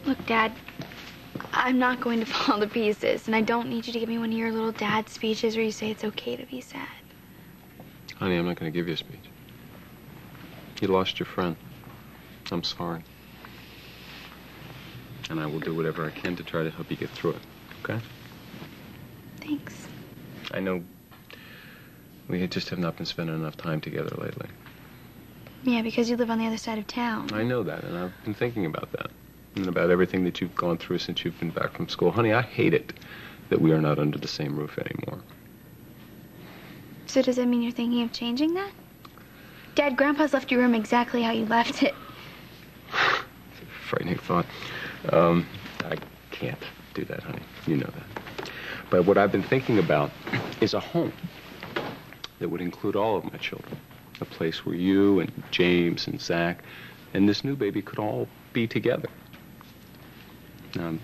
Look, Dad, I'm not going to fall to pieces, and I don't need you to give me one of your little dad speeches where you say it's okay to be sad. Honey, I'm not going to give you a speech. You lost your friend. I'm sorry. And I will do whatever I can to try to help you get through it, okay? Thanks. I know we just have not been spending enough time together lately. Yeah, because you live on the other side of town. I know that, and I've been thinking about that. And about everything that you've gone through since you've been back from school. Honey, I hate it that we are not under the same roof anymore. So does that mean you're thinking of changing that? Dad, Grandpa's left your room exactly how you left it. It's a frightening thought. I can't do that, honey. You know that. But what I've been thinking about is a home that would include all of my children. A place where you and James and Zach and this new baby could all be together. I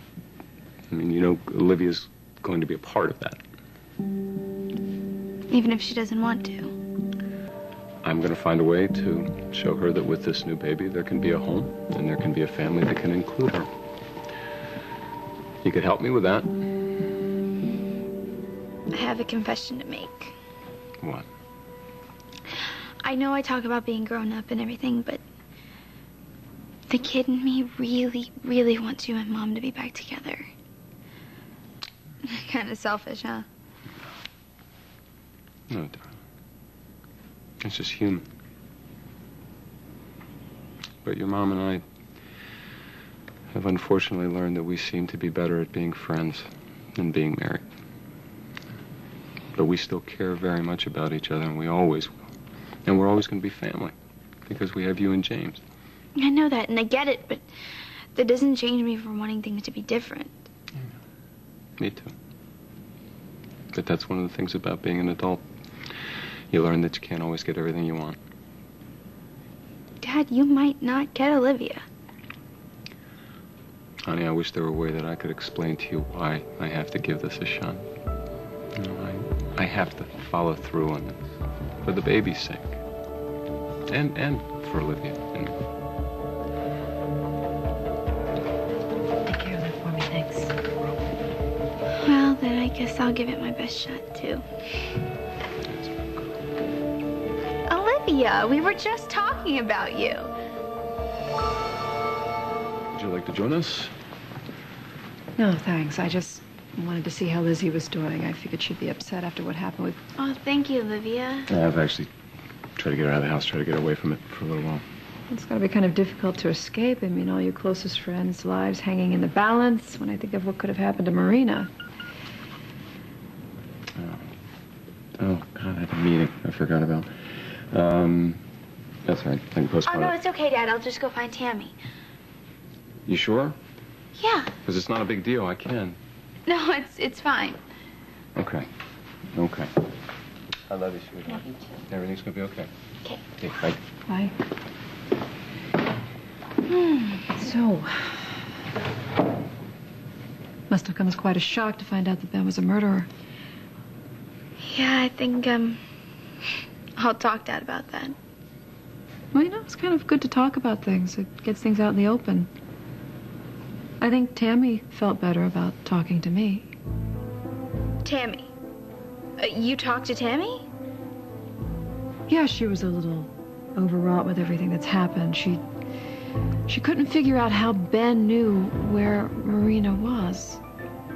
mean, you know, Olivia's going to be a part of that. Even if she doesn't want to. I'm going to find a way to show her that with this new baby, there can be a home and there can be a family that can include her. You could help me with that. I have a confession to make. What? I know I talk about being grown up and everything, but the kid in me really, really wants you and Mom to be back together. Kind of selfish, huh? No, darling. It's just human. But your mom and I have unfortunately learned that we seem to be better at being friends than being married. But we still care very much about each other, and we always will. And we're always going to be family, because we have you and James. I know that, and I get it, but that doesn't change me from wanting things to be different. Yeah. Me too. But that's one of the things about being an adult. You learn that you can't always get everything you want. Dad, you might not get Olivia. Honey, I wish there were a way that I could explain to you why I have to give this a shot. You know, I have to follow through on this. For the baby's sake. And for Olivia. And... Take care of that for me, thanks. Well, then I guess I'll give it my best shot, too. Olivia, we were just talking about you. Would you like to join us? No, thanks. I just wanted to see how Lizzie was doing. I figured she'd be upset after what happened with... Oh, thank you, Olivia. Yeah, I've actually tried to get her out of the house, try to get her away from it for a little while. It's got to be kind of difficult to escape. I mean, all your closest friends' lives hanging in the balance when I think of what could have happened to Marina. Oh, God, I had a meeting I forgot about. That's all right. I can postpone Oh, no, it. it's okay, Dad. I'll just go find Tammy. You sure? Yeah. Because it's not a big deal. I can. No, it's fine. Okay. Okay. I love you, sweetheart. Love you, too. Everything's going to be okay. Okay. Okay, bye. Bye. So... must have come as quite a shock to find out that Ben was a murderer. Yeah, I think, I'll talk to Dad about that. Well, you know, it's kind of good to talk about things. It gets things out in the open. I think Tammy felt better about talking to me. Tammy? You talked to Tammy? Yeah, she was a little overwrought with everything that's happened. She couldn't figure out how Ben knew where Marina was.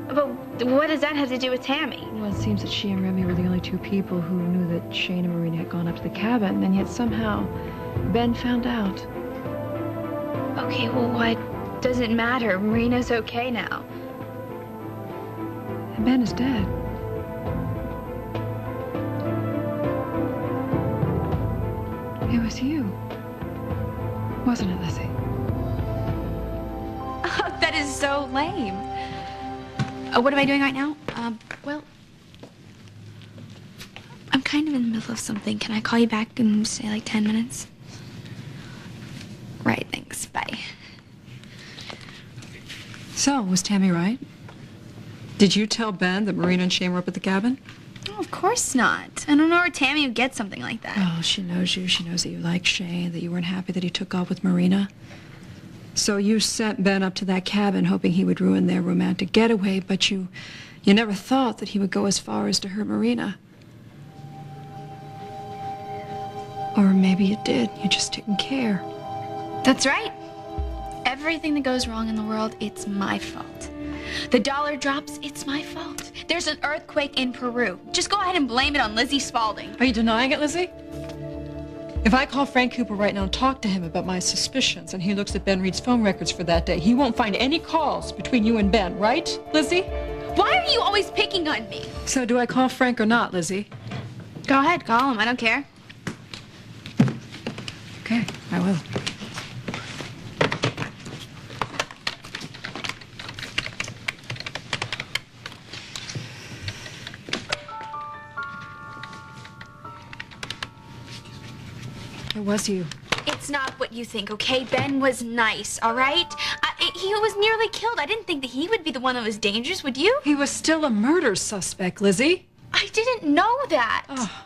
But what does that have to do with Tammy? Well, it seems that she and Remy were the only two people who knew that Shane and Marina had gone up to the cabin, and yet somehow Ben found out. Okay, well, what does it matter? Marina's okay now. And Ben is dead. It was you, wasn't it, Lizzie? Oh, that is so lame. What am I doing right now? Well, I'm kind of in the middle of something. Can I call you back in, say, like 10 minutes? Right, thanks. Bye. So, was Tammy right? Did you tell Ben that Marina and Shane were up at the cabin? Oh, of course not. I don't know where Tammy would get something like that. Oh, she knows you. She knows that you like Shane, that you weren't happy that he took off with Marina. So you sent Ben up to that cabin hoping he would ruin their romantic getaway, but you never thought that he would go as far as to hurt Marina. Or maybe you did. You just didn't care. That's right. Everything that goes wrong in the world, it's my fault. The dollar drops, it's my fault. There's an earthquake in Peru. Just go ahead and blame it on Lizzie Spaulding. Are you denying it, Lizzie? If I call Frank Cooper right now and talk to him about my suspicions, and he looks at Ben Reed's phone records for that day, he won't find any calls between you and Ben, right, Lizzie? Why are you always picking on me? So do I call Frank or not, Lizzie? Go ahead, call him. I don't care. Okay, I will. It was you. It's not what you think, okay? Ben was nice, all right? He was nearly killed. I didn't think that he would be the one that was dangerous, would you? He was still a murder suspect, Lizzie. I didn't know that. Oh.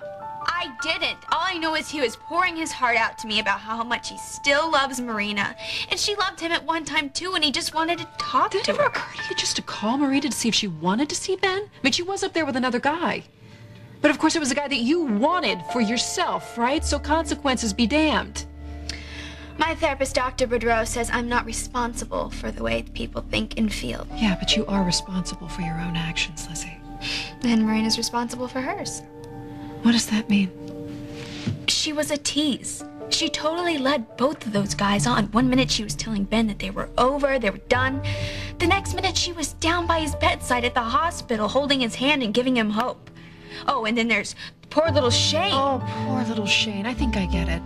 I didn't. All I know is he was pouring his heart out to me about how much he still loves Marina. And she loved him at one time, too, and he just wanted to talk to her. Did it ever occur to you just to call Marina to see if she wanted to see Ben? I mean, she was up there with another guy. But of course, it was a guy that you wanted for yourself, right? So consequences be damned. My therapist, Dr. Boudreau, says I'm not responsible for the way people think and feel. Yeah, but you are responsible for your own actions, Lizzie. And Marina's responsible for hers. What does that mean? She was a tease. She totally led both of those guys on. One minute she was telling Ben that they were over, they were done. The next minute she was down by his bedside at the hospital, holding his hand and giving him hope. Oh, and then there's poor little Shane. Oh, poor little Shane. I think I get it.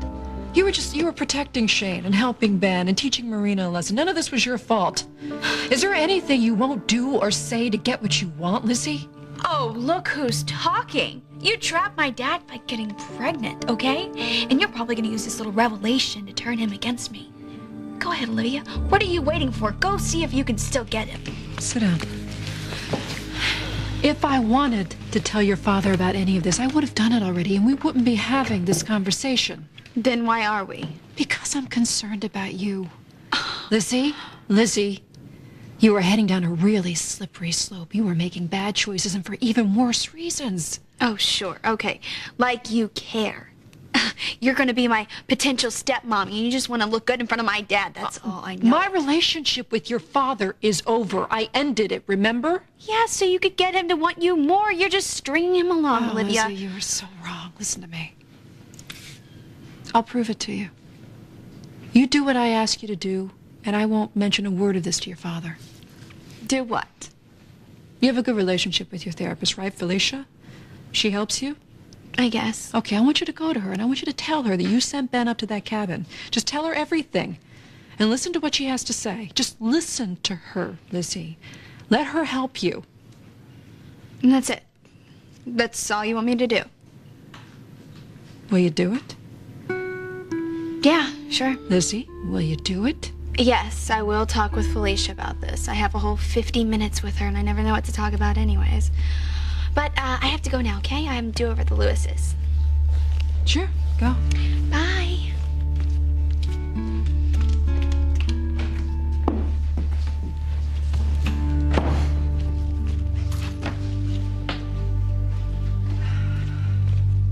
You were protecting Shane and helping Ben and teaching Marina a lesson. None of this was your fault. Is there anything you won't do or say to get what you want, Lizzie? Oh, look who's talking. You trapped my dad by getting pregnant, okay? And you're probably gonna use this little revelation to turn him against me. Go ahead, Olivia. What are you waiting for? Go see if you can still get him. Sit down. If I wanted to tell your father about any of this, I would have done it already, and we wouldn't be having this conversation. Then why are we? Because I'm concerned about you. Lizzie, you were heading down a really slippery slope. You were making bad choices, and for even worse reasons. Oh, sure. Okay. Like you care. You're going to be my potential stepmommy, and you just want to look good in front of my dad. That's all I know. My relationship with your father is over. I ended it, remember? Yeah, so you could get him to want you more. You're just stringing him along, Olivia. Lizzie, you are so wrong. Listen to me. I'll prove it to you. You do what I ask you to do, and I won't mention a word of this to your father. Do what? You have a good relationship with your therapist, right, Felicia? She helps you? I guess. Okay, I want you to go to her, and I want you to tell her that you sent Ben up to that cabin. Just tell her everything, and listen to what she has to say. Just listen to her, Lizzie. Let her help you. And that's it. That's all you want me to do. Will you do it? Yeah, sure. Lizzie, will you do it? Yes, I will talk with Felicia about this. I have a whole 50 minutes with her, and I never know what to talk about anyways. But I have to go now, okay? I'm due over at the Lewis's. Sure, go.